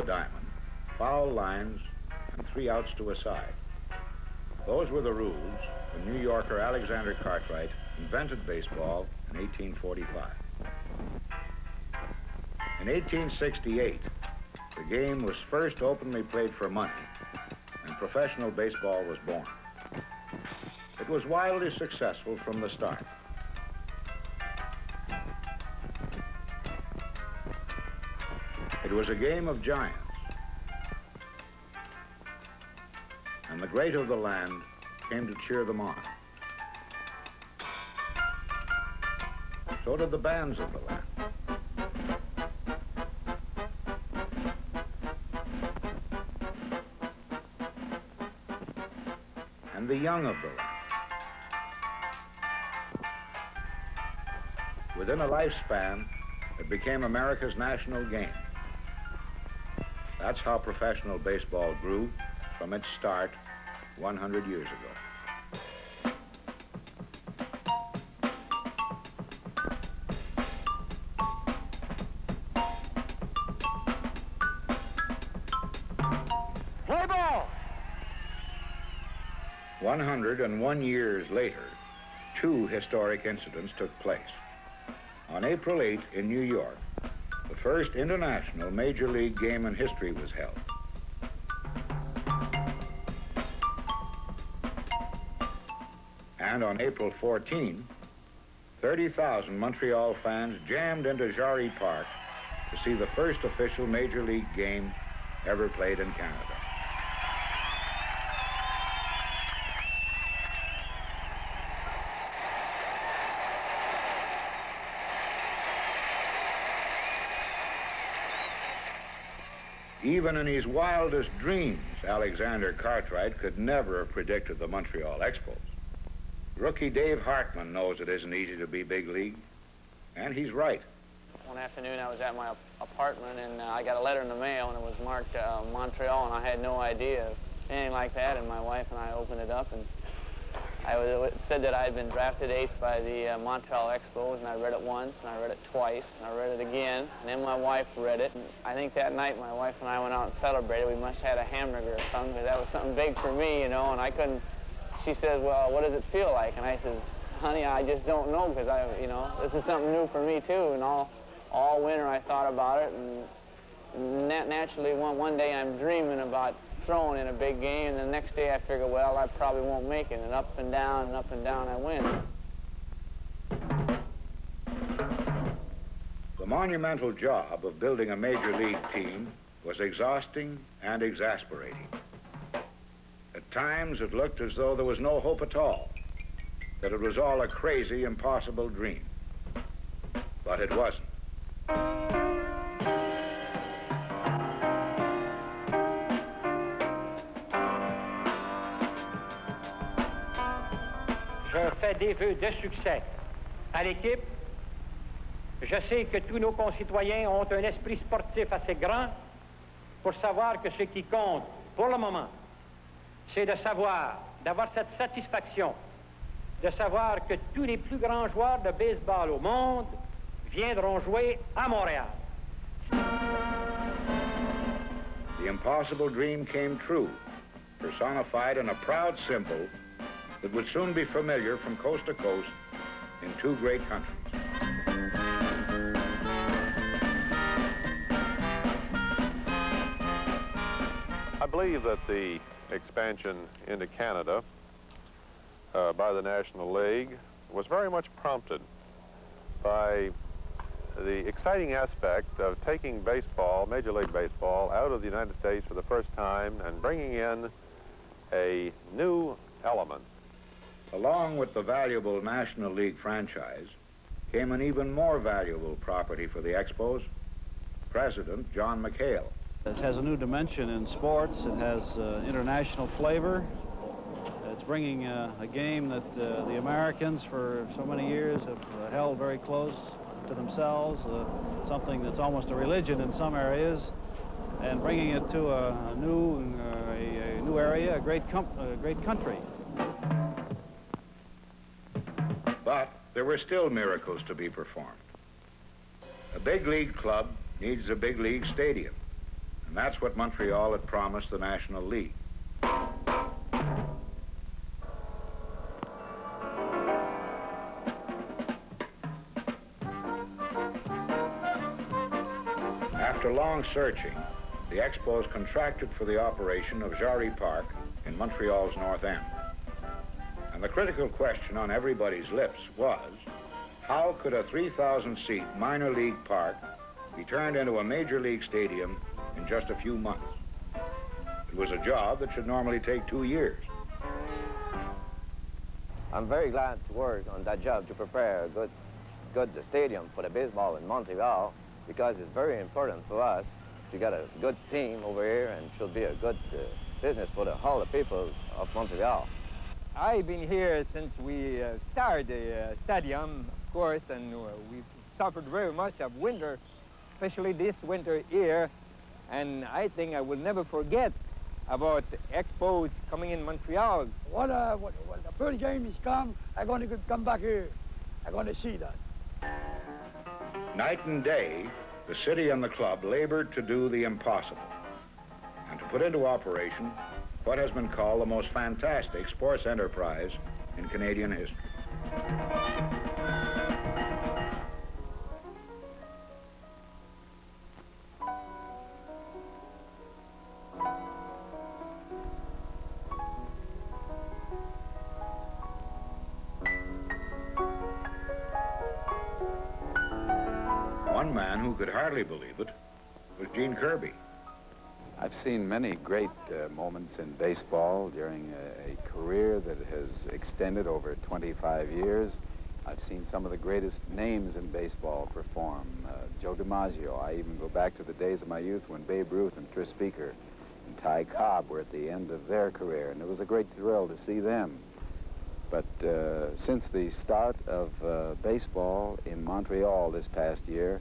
the diamond, foul lines, and 3 outs to a side. Those were the rules when New Yorker Alexander Cartwright invented baseball in 1845. In 1868, the game was first openly played for money, and professional baseball was born. It was wildly successful from the start. It was a game of giants, and the great of the land came to cheer them on. So did the bands of the land. And the young of the land. Within a lifespan, it became America's national game. That's how professional baseball grew from its start 100 years ago. Play ball! 101 years later, 2 historic incidents took place. On April 8 in New York, the first international Major League game in history was held. And on April 14, 30,000 Montreal fans jammed into Jarry Park to see the first official Major League game ever played in Canada. Even in his wildest dreams, Alexander Cartwright could never have predicted the Montreal Expos. Rookie Dave Hartman knows it isn't easy to be big league, and he's right. One afternoon I was at my apartment and I got a letter in the mail and it was marked Montreal, and I had no idea of anything like that, and my wife and I opened it up and it said that I had been drafted 8th by the Montreal Expos, and I read it once, and I read it twice, and I read it again, and then my wife read it. And I think that night my wife and I went out and celebrated. We must have had a hamburger or something, because that was something big for me, you know, and I couldn't. She says, well, what does it feel like? And I says, honey, I just don't know, because you know, this is something new for me too, and all winter I thought about it, and naturally one day I'm dreaming about throwing in a big game, and the next day I figure, well, I probably won't make it, and up and down I win. The monumental job of building a major league team was exhausting and exasperating. At times it looked as though there was no hope at all, that it was all a crazy, impossible dream. But it wasn't. Je fais des vœux de succès à l'équipe. Je sais que tous nos concitoyens ont un esprit sportif assez grand pour savoir que ce qui compte pour le moment, c'est de savoir, d'avoir cette satisfaction, de savoir que tous les plus grands joueurs de baseball au monde viendront jouer à Montréal. The impossible dream came true, personified in a proud symbol that would soon be familiar from coast to coast in 2 great countries. I believe that the expansion into Canada by the National League was very much prompted by the exciting aspect of taking baseball, Major League Baseball, out of the United States for the first time and bringing in a new element. Along with the valuable National League franchise came an even more valuable property for the Expos, President John McHale. It has a new dimension in sports. It has international flavor. It's bringing a game that the Americans for so many years have held very close to themselves, something that's almost a religion in some areas, and bringing it to a new area, a great country. But there were still miracles to be performed. A big league club needs a big league stadium. And that's what Montreal had promised the National League. After long searching, the Expos contracted for the operation of Jarry Park in Montreal's North End. And the critical question on everybody's lips was, how could a 3,000-seat minor league park be turned into a major league stadium in just a few months? It was a job that should normally take 2 years. I'm very glad to work on that job to prepare a good stadium for the baseball in Montreal, because it's very important for us to get a good team over here, and it should be a good business for the whole people of Montreal. I've been here since we started the stadium, of course, and we've suffered very much of winter, especially this winter here, and I think I will never forget about the Expos coming in Montreal. When the first game is come, I'm going to come back here. I'm going to see that. Night and day, the city and the club labored to do the impossible and to put into operation what has been called the most fantastic sports enterprise in Canadian history. One man who could hardly believe it was Gene Kirby. I've seen many great moments in baseball during a career that has extended over 25 years. I've seen some of the greatest names in baseball perform. Joe DiMaggio. I even go back to the days of my youth when Babe Ruth and Tris Speaker and Ty Cobb were at the end of their career, and it was a great thrill to see them. But since the start of baseball in Montreal this past year,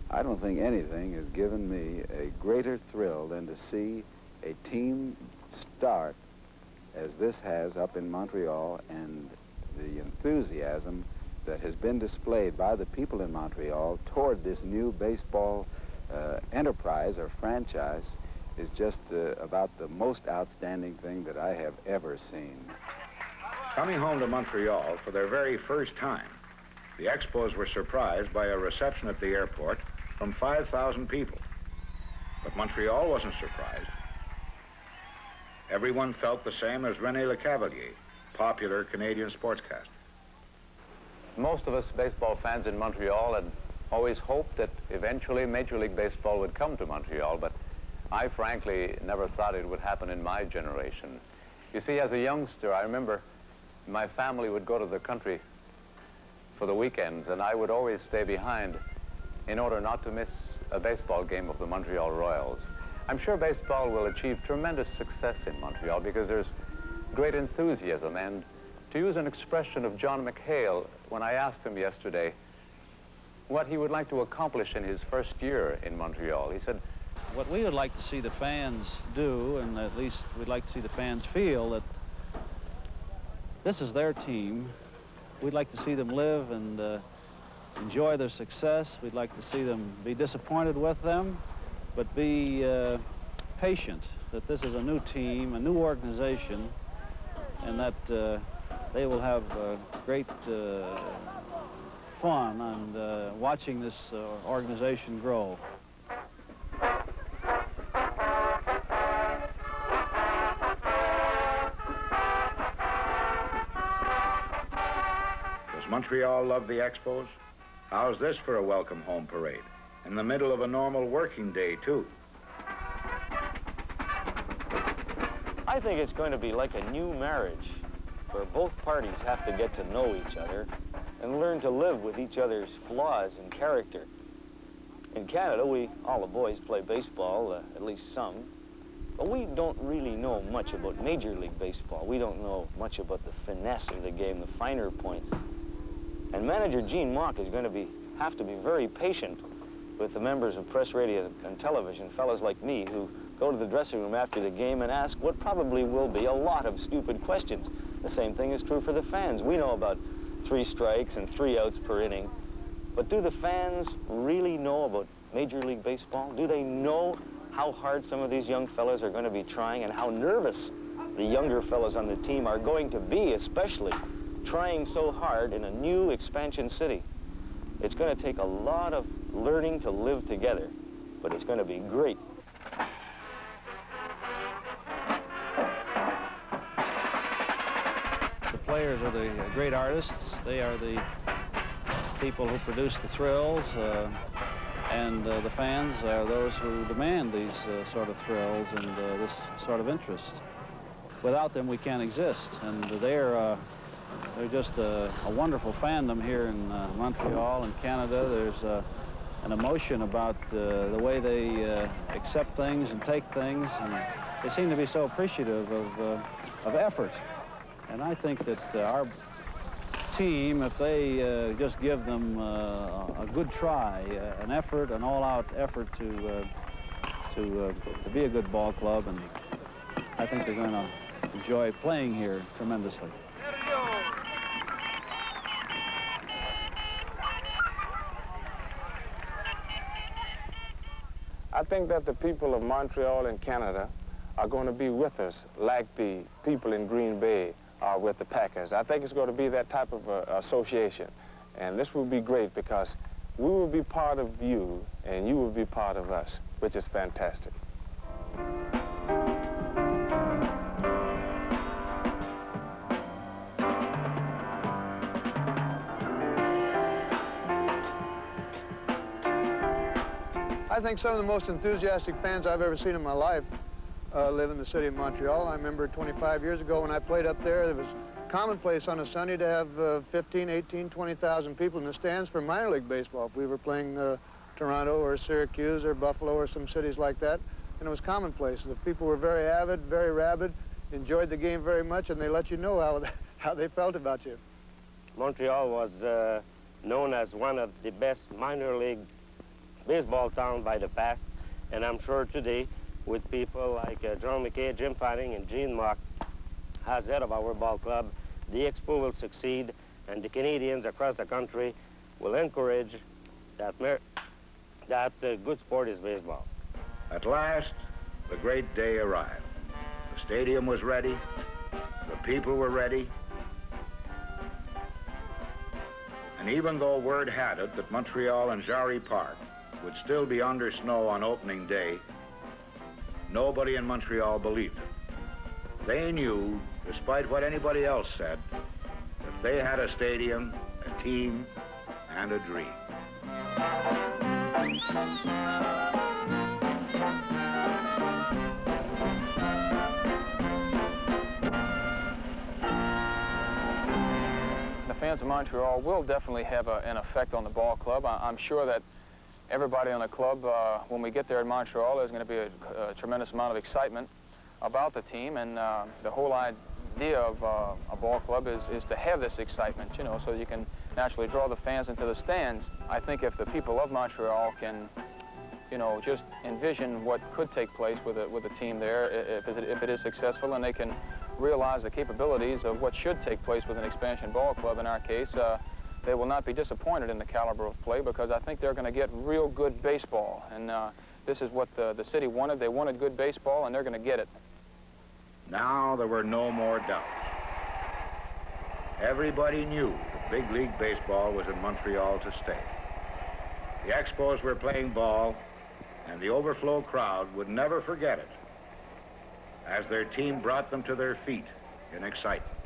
I don't think anything has given me a greater thrill than to see a team start as this has up in Montreal, and the enthusiasm that has been displayed by the people in Montreal toward this new baseball enterprise or franchise is just about the most outstanding thing that I have ever seen. Coming home to Montreal for their very first time, the Expos were surprised by a reception at the airport from 5,000 people. But Montreal wasn't surprised. Everyone felt the same as René Lecavalier, popular Canadian sportscaster. Most of us baseball fans in Montreal had always hoped that eventually Major League Baseball would come to Montreal, but I frankly never thought it would happen in my generation. You see, as a youngster, I remember my family would go to the country for the weekends, and I would always stay behind in order not to miss a baseball game of the Montreal Royals. I'm sure baseball will achieve tremendous success in Montreal because there's great enthusiasm, and to use an expression of John McHale, when I asked him yesterday what he would like to accomplish in his first year in Montreal, he said, what we would like to see the fans do, and at least we'd like to see the fans feel, that this is their team. We'd like to see them live and enjoy their success. We'd like to see them be disappointed with them, but be patient that this is a new team, a new organization, and that they will have great fun and watching this organization grow. Does Montreal love the Expos? How's this for a welcome home parade? In the middle of a normal working day, too. I think it's going to be like a new marriage, where both parties have to get to know each other and learn to live with each other's flaws and character. In Canada, all the boys play baseball, at least some, but we don't really know much about Major League Baseball. We don't know much about the finesse of the game, the finer points. And manager Gene Mock is going to have to be very patient with the members of press, radio, and television, fellas like me, who go to the dressing room after the game and ask what probably will be a lot of stupid questions. The same thing is true for the fans. We know about 3 strikes and 3 outs per inning, but do the fans really know about Major League Baseball? Do they know how hard some of these young fellas are going to be trying and how nervous the younger fellas on the team are going to be, especially trying so hard in a new expansion city. It's going to take a lot of learning to live together, but it's going to be great. The players are the great artists. They are the people who produce the thrills, and the fans are those who demand these sort of thrills and this sort of interest. Without them, we can't exist, and they're just a wonderful fandom here in Montreal and Canada. There's an emotion about the way they accept things and take things, and they seem to be so appreciative of effort. And I think that our team, if they just give them a good try, an effort, an all-out effort to be a good ball club, and I think they're going to enjoy playing here tremendously. I think that the people of Montreal and Canada are going to be with us like the people in Green Bay are with the Packers. I think it's going to be that type of association. And this will be great because we will be part of you and you will be part of us, which is fantastic. I think some of the most enthusiastic fans I've ever seen in my life live in the city of Montreal. I remember 25 years ago when I played up there, it was commonplace on a Sunday to have 15, 18, 20,000 people in the stands for minor league baseball. If we were playing Toronto or Syracuse or Buffalo or some cities like that, and it was commonplace. The people were very avid, very rabid, enjoyed the game very much, and they let you know how they felt about you. Montreal was known as one of the best minor league baseball town by the past, and I'm sure today, with people like John McKay, Jim Fanning, and Gene Mock as head of our ball club, the Expo will succeed, and the Canadians across the country will encourage that good sport is baseball. At last, the great day arrived. The stadium was ready, the people were ready, and even though word had it that Montreal and Jarry Park would still be under snow on opening day, nobody in Montreal believed it. They knew, despite what anybody else said, that they had a stadium, a team, and a dream. The fans of Montreal will definitely have an effect on the ball club. I'm sure that everybody on the club, when we get there in Montreal, there's going to be a tremendous amount of excitement about the team, and the whole idea of a ball club is to have this excitement, you know, so you can naturally draw the fans into the stands. I think if the people of Montreal can, you know, just envision what could take place with a team there, if it is successful, and they can realize the capabilities of what should take place with an expansion ball club in our case, they will not be disappointed in the caliber of play, because I think they're going to get real good baseball. And this is what the city wanted. They wanted good baseball, and they're going to get it. Now there were no more doubts. Everybody knew that big league baseball was in Montreal to stay. The Expos were playing ball, and the overflow crowd would never forget it as their team brought them to their feet in excitement.